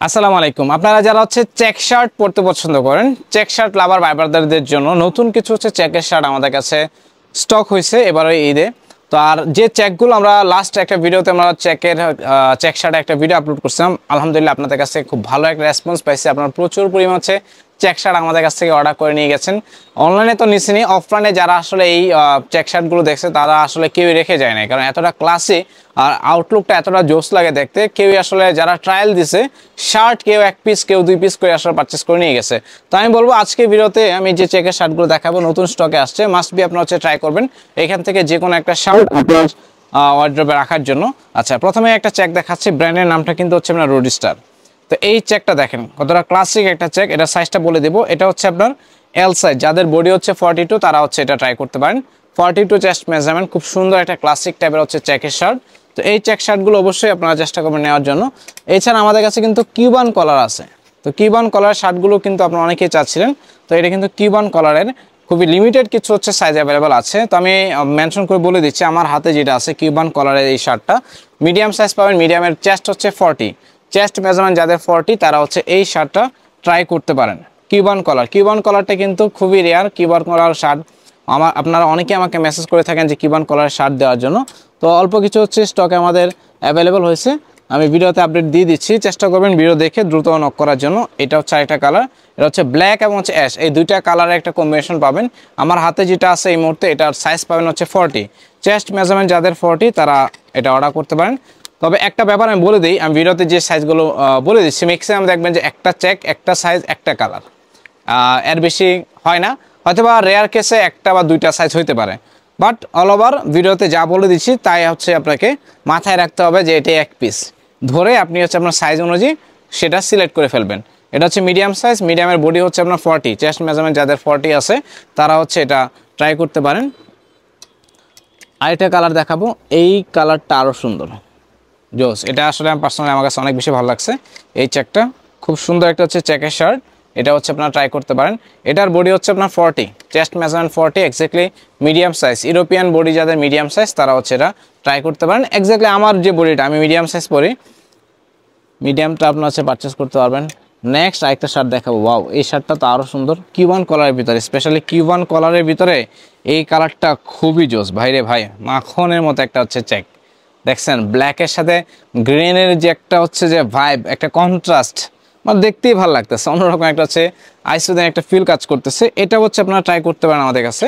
আসসালামু আলাইকুম। আপনারা যারা হচ্ছে চেক শার্ট পরতে পছন্দ করেন, চেক শার্ট লাভার ভাই ব্রাদারদের জন্য নতুন কিছু হচ্ছে চেকের শার্ট আমাদের কাছে স্টক হয়েছে এবারে ঈদে। তো আর যে চেকগুলো আমরা লাস্ট একটা ভিডিওতে আমরা চেক শার্ট একটা ভিডিও আপলোড করছিলাম, আলহামদুলিল্লাহ আপনাদের কাছে খুব ভালো একটা রেসপন্স পাইছি। আপনারা প্রচুর পরিমাণ হচ্ছে চেক শার্ট আমাদের কাছ থেকে অর্ডার করে নিয়ে গেছেন। অনলাইনে তো নিচ্ছেনই, অফলাইনে যারা আসলে এই চেক শার্টগুলো দেখছে তারা আসলে কেউই রেখে যায় না, কারণ এতটা ক্লাসি আর আউটলুকটা এতটা জোস লাগে দেখতে। কেউই আসলে যারা ট্রায়াল দিছে শার্ট কেউ এক পিস কেউ দুই পিস করে আসলে পারচেস করে নিয়ে গেছে। তো আমি বলবো আজকে ভিডিওতে আমি যে চেকের শার্টগুলো দেখাবো নতুন স্টকে আসছে, মাস্ট বি আপনারা হচ্ছে ট্রাই করবেন এখান থেকে যে কোনো একটা শার্ট আপনার ওয়ার্ড্রবে রাখার জন্য। আচ্ছা, প্রথমে একটা চেক দেখাচ্ছি, ব্র্যান্ডের নামটা কিন্তু হচ্ছে আপনার রোডিস্টার। তো এই চেকটা দেখেন কতটা ক্লাসিক একটা চেক। এটা সাইজটা বলে দেবো, এটা হচ্ছে আপনার এল সাইজ। যাদের বডি হচ্ছে 42 তারা হচ্ছে এটা ট্রাই করতে পারেন। 42 চেস্ট মেজারমেন্ট, খুব সুন্দর একটা ক্লাসিক টাইপের হচ্ছে চেকের শার্ট। তো এই চেক শার্টগুলো অবশ্যই আপনারা চেষ্টা করবেন নেওয়ার জন্য। এছাড়া আমাদের কাছে কিন্তু কিউবান কলার আছে। তো কিউবান কলার শার্টগুলো কিন্তু আপনারা অনেকেই চাচ্ছিলেন। তো এটা কিন্তু কিউবান কলারের খুবই লিমিটেড কিছু হচ্ছে সাইজ অ্যাভেলেবল আছে। তো আমি মেনশন করে বলে দিচ্ছি, আমার হাতে যেটা আছে কিউবান কলারের এই শার্টটা মিডিয়াম সাইজ পাবেন। মিডিয়ামের চেস্ট হচ্ছে 40, চেস্ট মেজারমেন্ট যাদের 40 তারা হচ্ছে এই শার্টটা ট্রাই করতে পারেন। কিউবান কলারটা কিন্তু খুবই রেয়ার। কিউবান কলার শার্ট আপনারা অনেকে আমাকে মেসেজ করে থাকেন যে কিউবান কলারের শার্ট দেওয়ার জন্য। তো অল্প কিছু হচ্ছে স্টকে আমাদের অ্যাভেলেবল হয়েছে, আমি ভিডিওতে আপডেট দিয়ে দিচ্ছি। চেষ্টা করবেন ভিডিও দেখে দ্রুত নক করার জন্য। এটা হচ্ছে আরেকটা কালার, এটা হচ্ছে ব্ল্যাক এবং হচ্ছে অ্যাশ, এই দুইটা কালারের একটা কম্বিনেশন পাবেন। আমার হাতে যেটা আছে এই মুহূর্তে এটার সাইজ পাবেন হচ্ছে 40, চেস্ট মেজারমেন্ট যাদের 40 তারা এটা অর্ডার করতে পারেন। তবে একটা ব্যাপার আমি বলে দিই, আমি ভিডিওতে যে সাইজগুলো বলে দিচ্ছি ম্যাক্সিমাম দেখবেন যে একটা চেক একটা সাইজ একটা কালার, এর বেশি হয় না। হয়তো বা রেয়ার কেসে একটা বা দুইটা সাইজ হইতে পারে, বাট অল ওভার ভিডিওতে যা বলে দিচ্ছি তাই হচ্ছে আপনাকে মাথায় রাখতে হবে যে এটি এক পিস ধরে আপনি হচ্ছে আপনার সাইজ অনুযায়ী সেটা সিলেক্ট করে ফেলবেন। এটা হচ্ছে মিডিয়াম সাইজ, মিডিয়ামের বডি হচ্ছে আপনার 40, চেস্ট মেজারমেন্ট যাদের 40 আছে তারা হচ্ছে এটা ট্রাই করতে পারেন। আরেকটা কালার দেখাবো, এই কালারটা আরও সুন্দর জোস। এটা আসলে আমার পার্সোনালি আমার কাছে অনেক বেশি ভালো লাগছে। এই চেকটা খুব সুন্দর একটা হচ্ছে চেকের শার্ট, এটা হচ্ছে আপনারা ট্রাই করতে পারেন। এটার বডি হচ্ছে আপনার 40, chest measurement 40, exactly medium size. European body যাদের মিডিয়াম সাইজ তারা হচ্ছে এটা ট্রাই করতে পারেন। এক্স্যাক্টলি আমার যে বডিটা আমি মিডিয়াম সাইজ পরি, মিডিয়ামটা আপনার হচ্ছে পারচেস করতে পারবেন। নেক্সট আরেকটা শার্ট দেখাবো, ওয়াও এই শার্টটা তো আরও সুন্দর। কিউবান কলারের ভিতরে, স্পেশালি কিউবান কলারের ভিতরে এই কালারটা খুবই জোস ভাইরে ভাই, মাখনের মতো একটা হচ্ছে চেক। দেখছেন ব্ল্যাকের সাথে গ্রিনের যে একটা হচ্ছে যে ভাইব, একটা কন্ট্রাস্ট, মানে দেখতেই ভালো লাগতেছে, অন্যরকম একটা হচ্ছে আইসোদেন একটা ফিল কাজ করতেছে। এটা হচ্ছে আপনারা ট্রাই করতে পারেন আমাদের কাছে।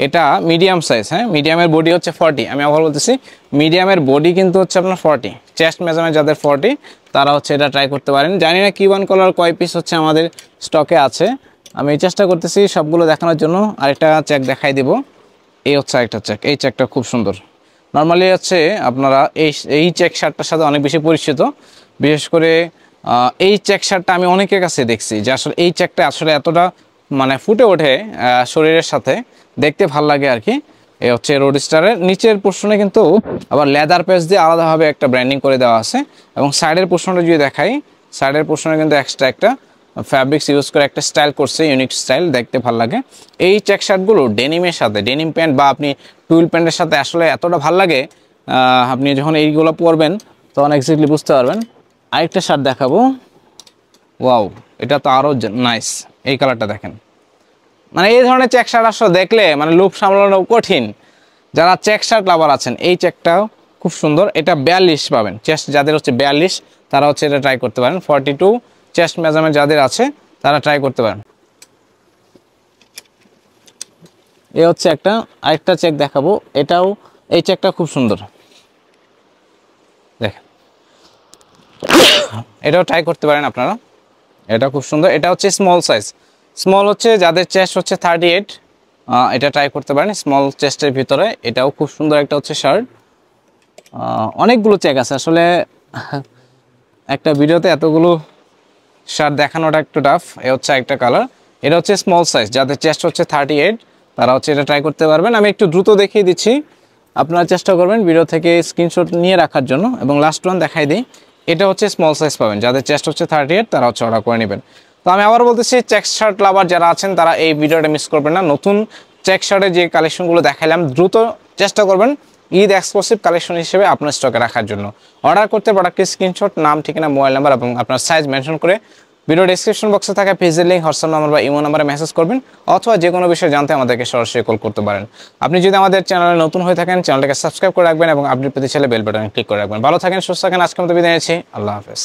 এটা মিডিয়াম সাইজ, হ্যাঁ মিডিয়ামের বডি হচ্ছে 40, আমি আবার বলতেছি মিডিয়ামের বডি কিন্তু হচ্ছে আপনার 40, চেস্ট মেজারমেন্ট যাদের 40 তারা হচ্ছে এটা ট্রাই করতে পারেন। জানি না কিউবান কলার কয় পিস হচ্ছে আমাদের স্টকে আছে, আমি চেষ্টা করতেছি সবগুলো দেখানোর জন্য। আরেকটা চেক দেখাই দিব, এই হচ্ছে আরেকটা চেক। এই চেকটা খুব সুন্দর। নর্মালি হচ্ছে আপনারা এই চেক শার্টটার সাথে অনেক বেশি পরিচিত, বিশেষ করে এই চেক শার্টটা আমি অনেকের কাছে দেখছি যে আসলে এই চেকটা আসলে এতটা মানে ফুটে ওঠে শরীরের সাথে, দেখতে ভাল লাগে আর কি। এই হচ্ছে রোডস্টারের নিচের পোর্শনে কিন্তু আবার লেদার পেজ দিয়ে আলাদাভাবে একটা ব্র্যান্ডিং করে দেওয়া আছে, এবং সাইডের পোর্শনটা যদি দেখাই, সাইডের পোর্শনে কিন্তু এক্সট্রা একটা ফ্যাব্রিক্স ইউজ করে একটা স্টাইল করছে, ইউনিক স্টাইল, দেখতে ভাল লাগে। এই চেক শার্টগুলো ডেনিমের সাথে, ডেনিম প্যান্ট বা আপনি টুইল প্যান্টের সাথে আসলে এতটা ভাল লাগে, আপনি যখন এইগুলো পরবেন তখন এক্স্যাক্টলি বুঝতে পারবেন। আরেকটা শার্ট দেখাবো, ওয়াও এটা তো আরও নাইস। এই কালারটা দেখেন, মানে এই ধরনের চেক শার্ট আসলে দেখলে মানে লোভ সামলানো কঠিন। যারা চেক শার্ট লাভার আছেন এই চেকটাও খুব সুন্দর। এটা 42 পাবেন, চেস্ট যাদের হচ্ছে 42 তারা হচ্ছে এটা ট্রাই করতে পারেন। 42 চেস্ট মেজারমেন্ট যাদের আছে তারা ট্রাই করতে পারেন। এ হচ্ছে আরেকটা চেক দেখাবো, এটাও এই চেকটা খুব সুন্দর, দেখেন এটাও ট্রাই করতে পারেন আপনারা। এটা খুব সুন্দর, এটা হচ্ছে স্মল সাইজ, স্মল হচ্ছে যাদের চেস্ট হচ্ছে 38 এটা ট্রাই করতে পারেন স্মল চেস্টের ভিতরে। এটাও খুব সুন্দর একটা হচ্ছে শার্ট। অনেকগুলো চেক আছে আসলে, একটা ভিডিওতে এতগুলো শার্ট দেখানোটা একটু টাফ। এ হচ্ছে একটা কালার, এটা হচ্ছে স্মল সাইজ, যাদের চেস্ট হচ্ছে 38 তারা হচ্ছে এটা ট্রাই করতে পারবেন। আমি একটু দ্রুত দেখিয়ে দিচ্ছি, আপনারা চেষ্টা করবেন ভিডিও থেকে স্ক্রিনশট নিয়ে রাখার জন্য। এবং লাস্ট ওয়ান দেখাই দিই, এটা হচ্ছে স্মল সাইজ পাবেন, যাদের চেস্ট হচ্ছে 38 তারা হচ্ছে অর্ডার করে নেবেন। তো আমি আবার বলতেছি চেক শার্ট লাভার যারা আছেন তারা এই ভিডিওটা মিস করবেন না। নতুন চেক শার্টের যে কালেকশনগুলো দেখাইলাম দ্রুত চেষ্টা করবেন ঈদ এক্সক্লুসিভ কালেকশন হিসেবে আপনার স্টকে রাখার জন্য। অর্ডার করতে প্রোডাক্টের স্ক্রিনশট, নাম, ঠিকানা, মোবাইল নাম্বার এবং আপনার সাইজ মেনশন করে ভিডিও ডেসক্রিপশন বক্সে থাকা পেজের লিঙ্ক, হোয়াটসঅ্যাপ নাম্বার বা ইমো নাম্বারে মেসেজ করবেন, অথবা যে কোনো বিষয় জানতে আমাদেরকে সরাসরি কল করতে পারেন। আপনি যদি আমাদের চ্যানেলে নতুন হয়ে থাকেন, চ্যানেলটাকে সাবস্ক্রাইব করে রাখবেন এবং আপডেট পেতে চাইলে বেল বাটনে ক্লিক করে রাখবেন। ভালো থাকেন, সুস্থ থাকেন। আজকের মতো বিদায় নিচ্ছি। আল্লাহ হাফেজ।